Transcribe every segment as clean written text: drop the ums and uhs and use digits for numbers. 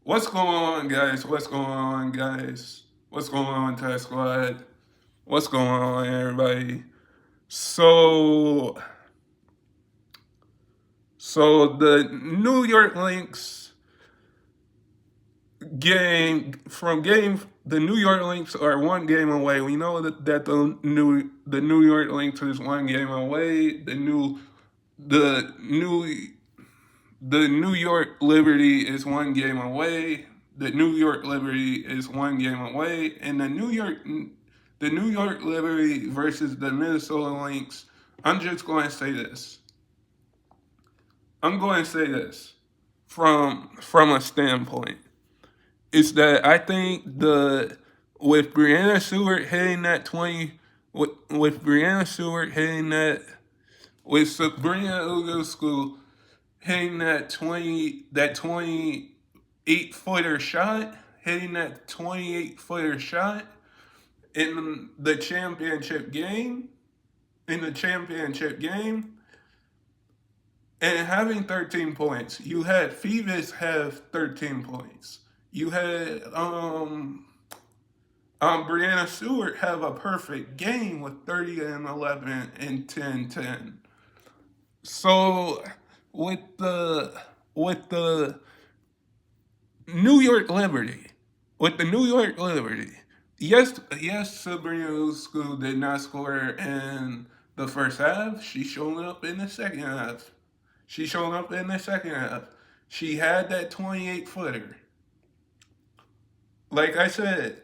What's going on, guys? What's going on, guys? What's going on, Tech Squad? What's going on, everybody? So, so the New York Lynx the New York Lynx are one game away. We know that the New York Lynx is one game away. The new The New York Liberty is one game away. The New York Liberty is one game away, and the New York Liberty versus the Minnesota Lynx. I'm just going to say this. I'm going to say this from a standpoint. Is that I think the with Brianna Stewart hitting that 20 with Brianna Stewart hitting that with Sabrina Ugosku hitting that 28-footer shot, hitting that 28-footer shot in the championship game, in the championship game, and having 13 points. You had Phoebus have 13 points. You had Brianna Stewart have a perfect game with 30 and 11 and 10-10. So with the with the New York Liberty. With the New York Liberty. Yes, Sabrina School did not score in the first half. She showed up in the second half. She showed up in the second half. She had that 28-footer. Like I said,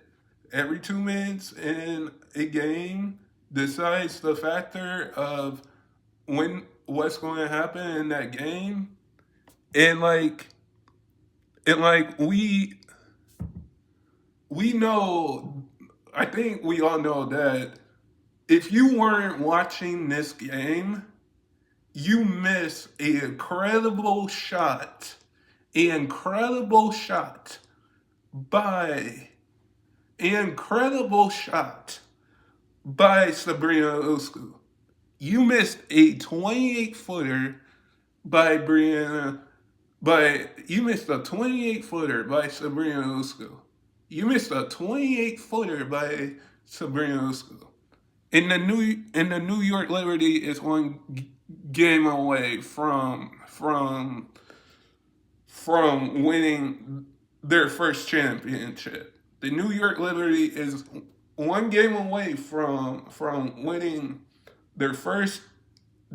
every 2 minutes in a game decides the factor of when what's going to happen in that game. And like and like we know, I think we all know that if you weren't watching this game, you miss an incredible shot by, incredible shot by Sabrina Usku. You missed a 28-footer by Brianna, you missed a 28-footer by Sabrina Usku. You missed a 28-footer by Sabrina Usku. And the New York Liberty is one game away from winning their first championship. The New York Liberty is one game away from winning their first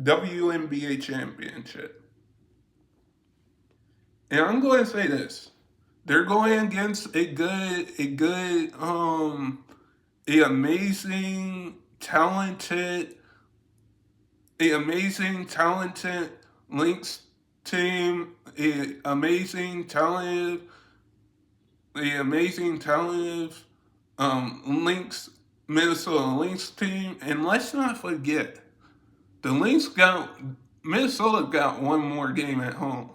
WNBA championship. And I'm going to say this: they're going against a amazing, talented Lynx team, a amazing talented Lynx Minnesota Lynx team. And let's not forget, the Lynx got Minnesota got one more game at home,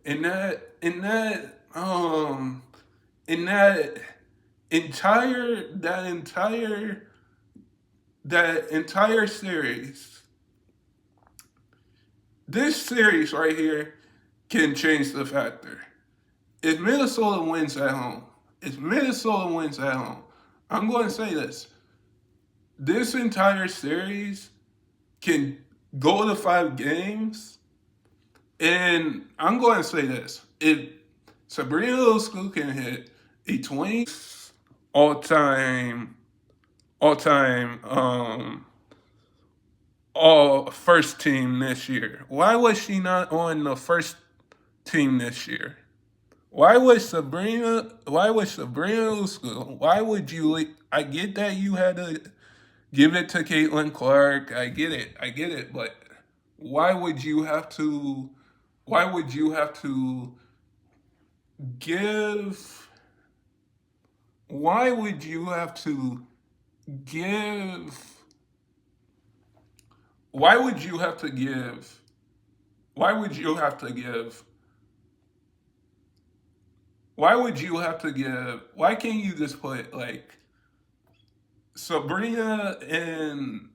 and in that entire series, this series right here can change the factor. If Minnesota wins at home, if Minnesota wins at home, I'm going to say this: this entire series can go to 5 games, and I'm going to say this: if Sabrina Little can hit a 20 all time, all time, all first team this year, why was she not on the first team this year? Why was Sabrina Usku? Why would you? I get that you had to give it to Caitlin Clark. I get it. But why would you have to? Why would you have to give? Why would you have to give? Why would you have to give? Why would you have to give? Why would you have to give? Why can't you just put like Sabrina and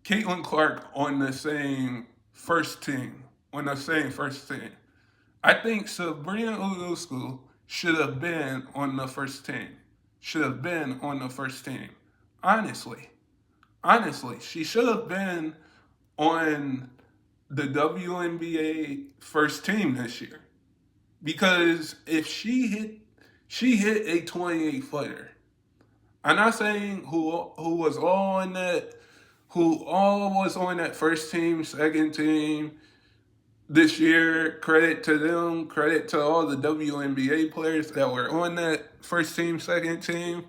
Caitlin Clark on the same first team? On the same first team. I think Sabrina Ulusu should have been on the first team. Should have been on the first team. Honestly. Honestly, she should have been on the WNBA first team this year. Because if she hit a 28 footer. I'm not saying who was all on that who all was on that first team, second team this year. Credit to them. Credit to all the WNBA players that were on that first team, second team.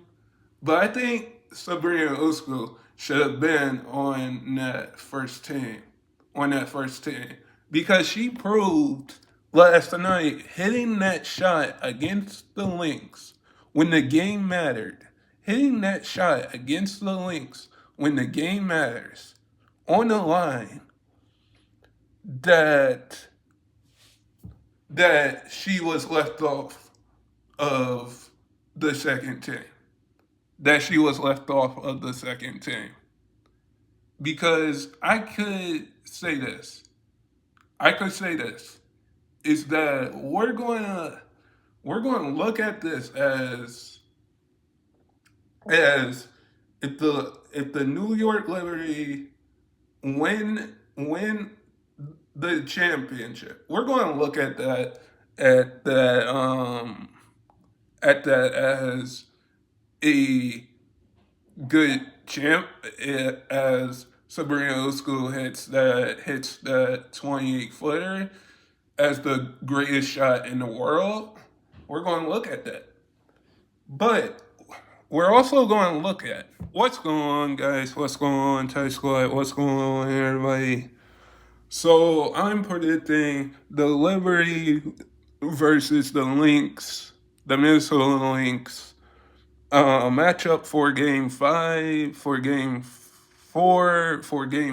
But I think Sabrina Usku should have been on that first team. On that first team. Because she proved last night hitting that shot against the Lynx when the game mattered. Hitting that shot against the Lynx when the game matters on the line that she was left off of the second team. That she was left off of the second team. Because I could say this. I could say this. Is that we're going to look at this as if the New York Liberty win the championship. We're going to look at that as a good champ, as Sabrina Usku hits that 28 footer as the greatest shot in the world. We're going to look at that. But we're also going to look at what's going on, guys. What's going on, Thai Squad? What's going on, everybody? So I'm predicting the Liberty versus the Lynx, the Minnesota Lynx, matchup for Game 5, for Game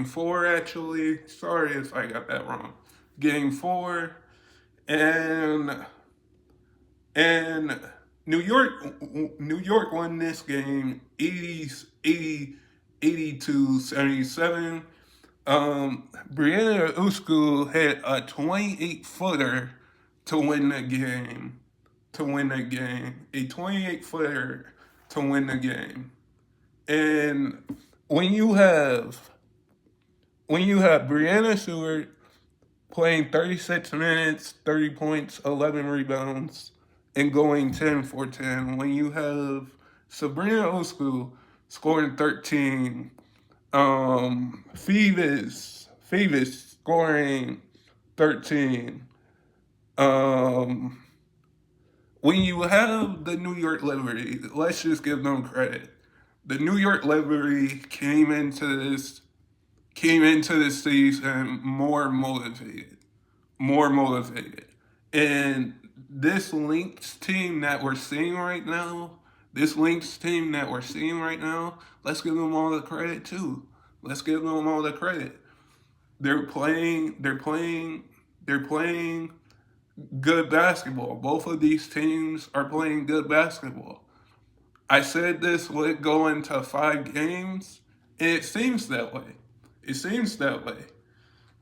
4, actually. Sorry if I got that wrong. Game 4, and and New York won this game 82-77. Brianna Usku hit a 28 footer to win the game. A 28 footer to win the game. And when you have Brianna Stewart playing 36 minutes, 30 points, 11 rebounds, and going 10 for 10, when you have Sabrina Usku scoring 13, Phoebus scoring 13. When you have the New York Liberty, let's just give them credit. The New York Liberty came into this season more motivated. And this Lynx team that we're seeing right now, let's give them all the credit too. Let's give them all the credit. They're playing good basketball. Both of these teams are playing good basketball. I said this would go into 5 games, and it seems that way.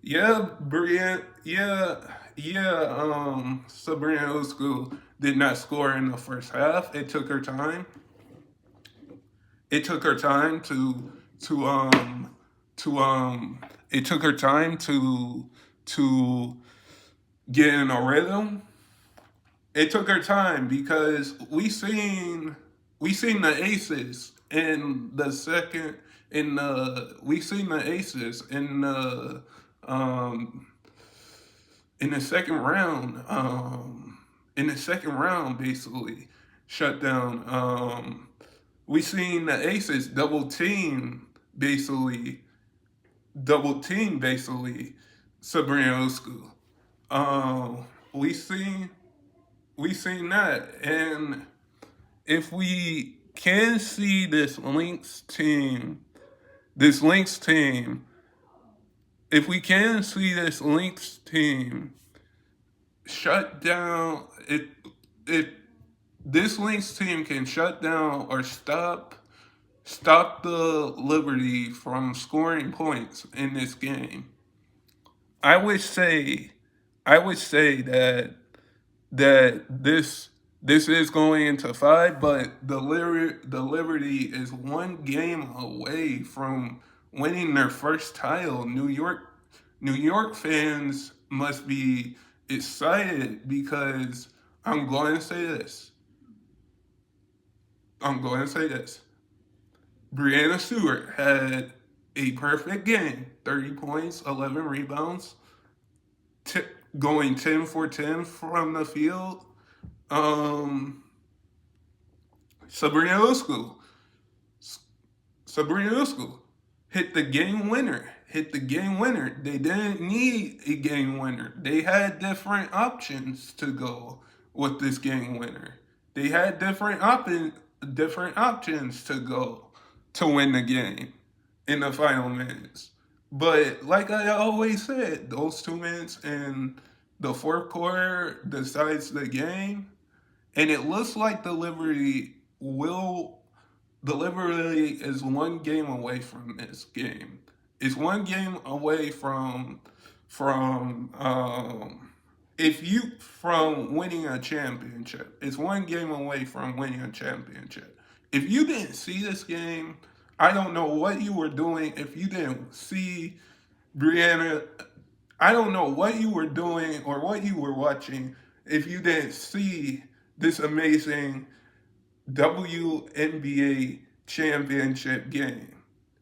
Yeah, Sabrina Usku did not score in the first half. It took her time. It took her time to get in a rhythm. It took her time because we seen the aces in the second in the we seen the aces in the second round, basically shut down. We seen the aces double team basically Sabrina Usku. Um, we seen we seen that, and if we can see this Lynx team, if we can see this Lynx team shut down, if this Lynx team can shut down or stop the Liberty from scoring points in this game, I would say, I would say that that this is going into five, but the Liberty is one game away from winning their first title. New York fans must be excited because I'm going to say this. I'm going to say this. Brianna Stewart had a perfect game, 30 points, 11 rebounds, t- going 10 for 10 from the field. Um, Sabrina Usku. Sabrina Usku hit the game winner. Hit the game winner. They didn't need a game winner. They had different options to go with this game winner. They had different options to go to win the game in the final minutes. But like I always said, those 2 minutes in the fourth quarter decides the game. And it looks like the Liberty is one game away from this game. It's one game away from if you from winning a championship. It's one game away from winning a championship. If you didn't see this game, I don't know what you were doing. If you didn't see Brianna, I don't know what you were doing or what you were watching if you didn't see this amazing WNBA championship game.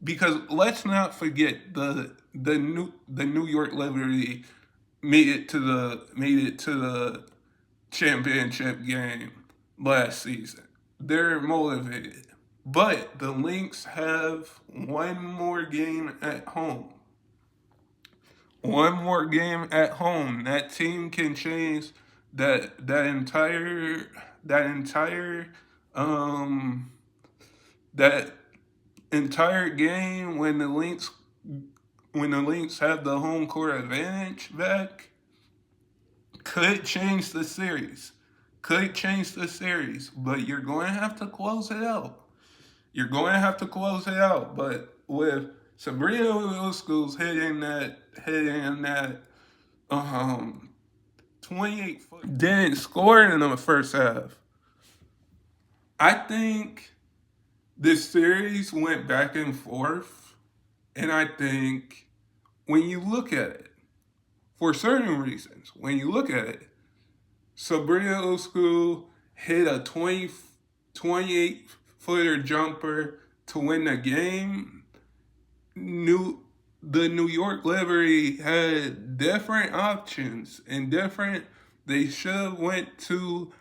Because let's not forget the New York Liberty made it to the championship game last season. They're motivated. But the Lynx have one more game at home. One more game at home. That team can change that entire um that entire game when the Lynx have the home court advantage back could change the series. Could change the series, but you're going to have to close it out. You're going to have to close it out. But with Sabrina Usku's hitting that 28 foot didn't score in the first half. I think this series went back and forth, and I think when you look at it, for certain reasons, when you look at it, Sabrina Usku hit a 28 footer jumper to win the game. The New York Liberty had different options and different. They should have went to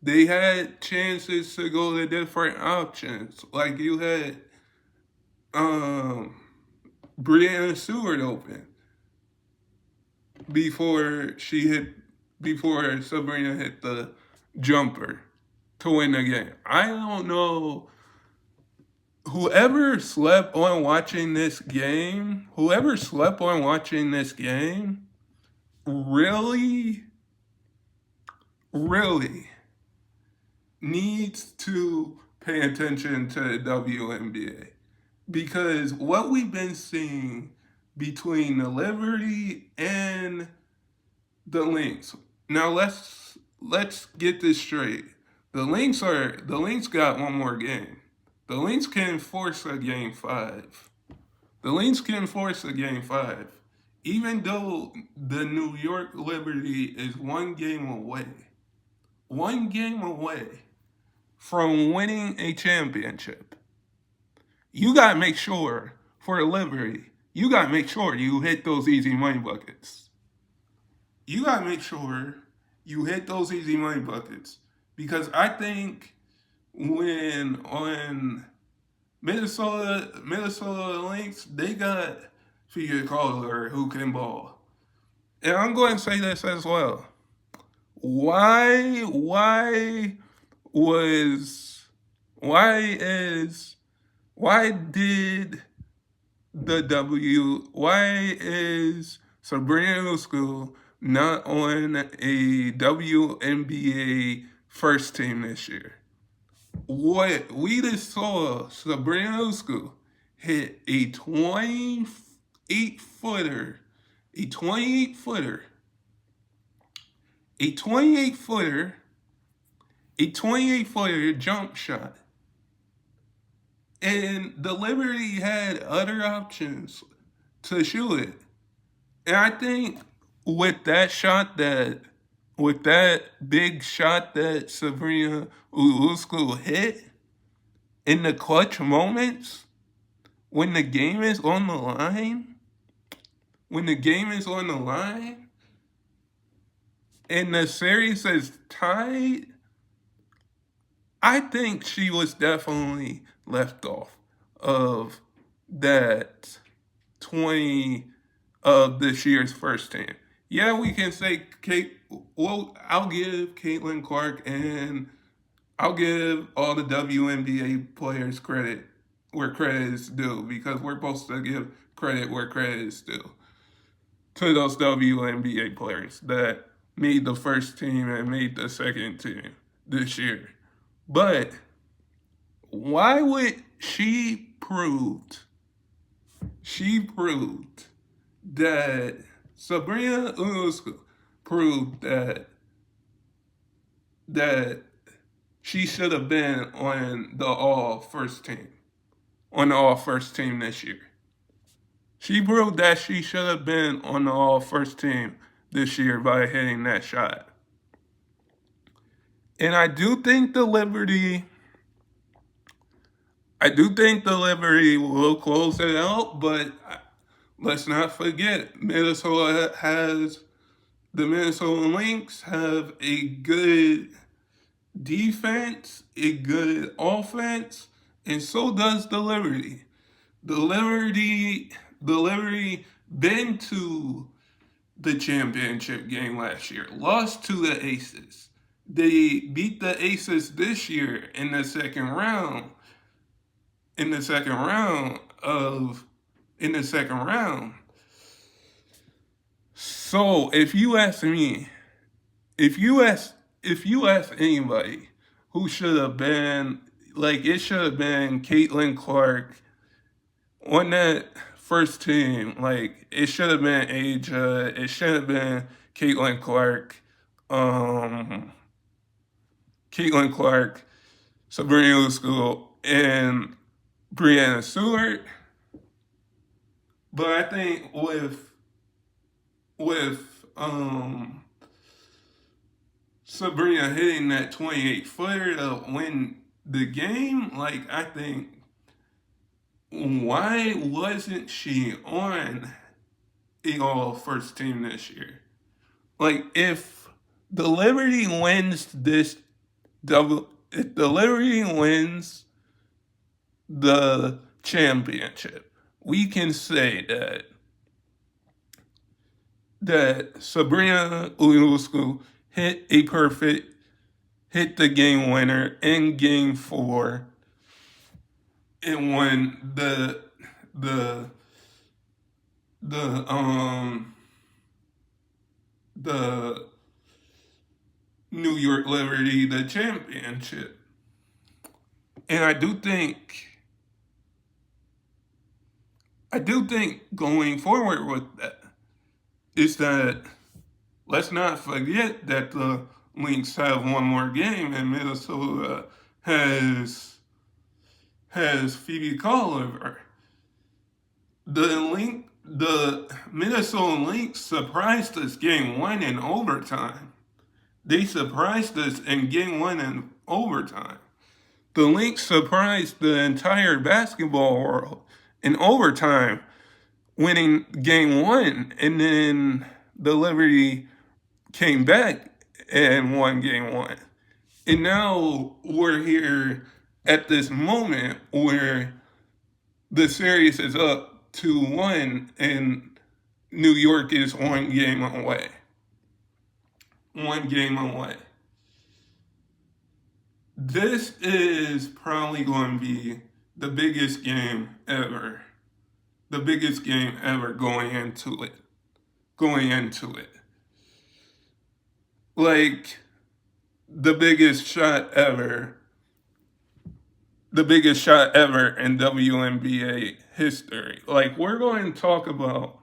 They had chances to go to different options. Like you had Brianna Stewart open before Sabrina hit the jumper to win the game. I don't know. Whoever slept on watching this game, really, really needs to pay attention to the WNBA. Because what we've been seeing between the Liberty and the Lynx. Now let's get this straight. The Lynx got one more game. The Lynx can force a game 5. The Lynx can force a game 5. Even though the New York Liberty is one game away from winning a championship. You got to make sure for the Liberty, you got to make sure you hit those easy money buckets. You got to make sure you hit those easy money buckets. Because I think when on Minnesota Lynx, they got Fia Collier who can ball. And I'm going to say this as well. Why is Sabrina Usku not on a WNBA first team this year? What we just saw Sabrina Usku hit a 28 footer a 28 footer, a 28 footer jump shot. And the Liberty had other options to shoot it. And I think with that shot with that big shot that Sabrina Uluskul hit in the clutch moments, when the game is on the line, when the game is on the line, and the series is tied, I think she was definitely left off of that 20 of this year's first team. Yeah, we can say Kate. Well, I'll give Caitlin Clark and I'll give all the WNBA players credit where credit is due because we're supposed to give credit where credit is due to those WNBA players that made the first team and made the second team this year. But why would she proved that Sabrina Ionescu proved that she should have been on the all first team this year. She proved that she should have been on the all first team this year by hitting that shot. And I do think the Liberty will close it out, but let's not forget the Minnesota Lynx have a good defense, a good offense, and so does the Liberty. The Liberty been to the championship game last year, lost to the Aces. They beat the Aces this year in the second round. So if you ask me, if you ask anybody who should have been it should have been Caitlin Clark on that first team. Like it should have been Aja. It should have been Caitlin Clark. Caitlin Clark, Sabrina School, and Brianna Stewart. But I think with Sabrina hitting that 28 footer to win the game, I think why wasn't she on the all first team this year? If the Liberty wins if the Liberty wins the championship, we can say that Sabrina Ionescu hit the game winner in Game 4 and won the New York Liberty the championship. And I do think going forward with that is that let's not forget that the Lynx have one more game and Minnesota has Phoebe Colliver. The Minnesota Lynx surprised us Game 1 in overtime. They surprised us in Game 1 in overtime. The Lynx surprised the entire basketball world in overtime, winning Game 1, and then the Liberty came back and won Game 1. And now we're here at this moment where the series is up 2-1 and New York is one game away. This is probably going to be the biggest game ever. The biggest game ever going into it. The biggest shot ever. The biggest shot ever in WNBA history. We're going to talk about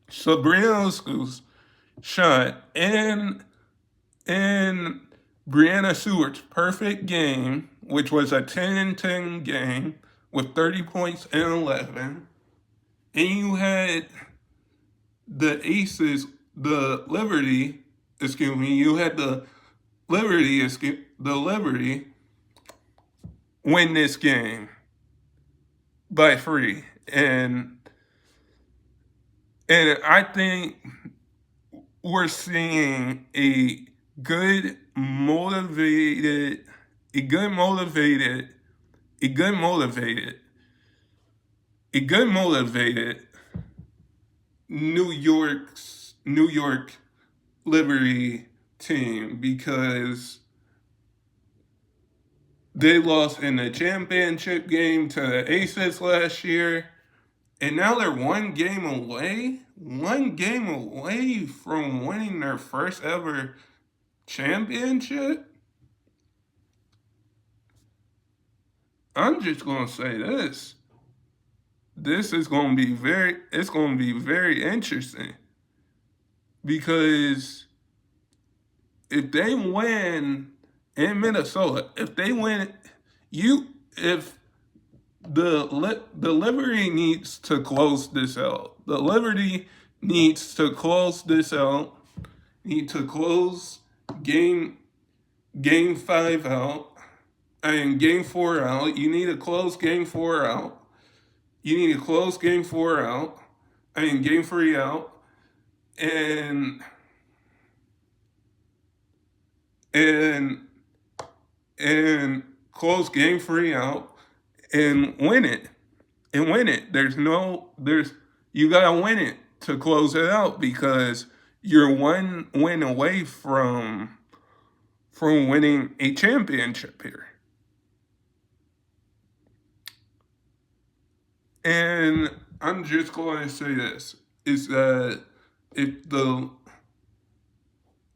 Sabrina Ionescu's shot and in Brianna Stewart's perfect game, which was a 10-10 game with 30 points and 11, and you had the Aces, the Liberty, excuse me, you had the Liberty win this game by 3. And I think we're seeing a good motivated, a good motivated, a good motivated, a good motivated New York Liberty team, because they lost in the championship game to the Aces last year, and now they're one game away from winning their first ever championship. I'm just gonna say this. This is gonna be very interesting, because if they win in Minnesota, if they win, if the Liberty needs to close this out. The Liberty needs to close this out. Need to close game 5 out. And game 4 out. You need to close game 4 out. You need to close game 4 out. Game 3 out. And close game 3 out and win it. You gotta win it to close it out, because you're one win away from winning a championship here. And I'm just going to say this, is that if the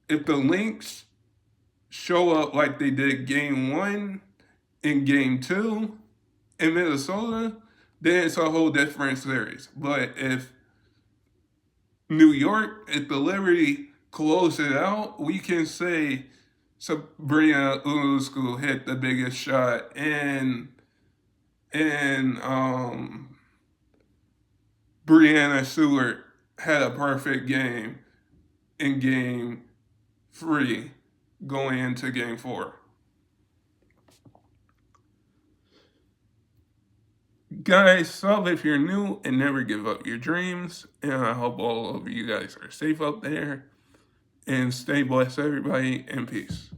Lynx show up like they did game 1 and game 2 in Minnesota, then it's a whole different series. But if the Liberty close it out, we can say Sabrina Ionescu hit the biggest shot, and Brianna Stewart had a perfect game in game 3 going into game 4. Guys, sub if you're new, and never give up your dreams. And I hope all of you guys are safe out there. And stay blessed, everybody, and peace.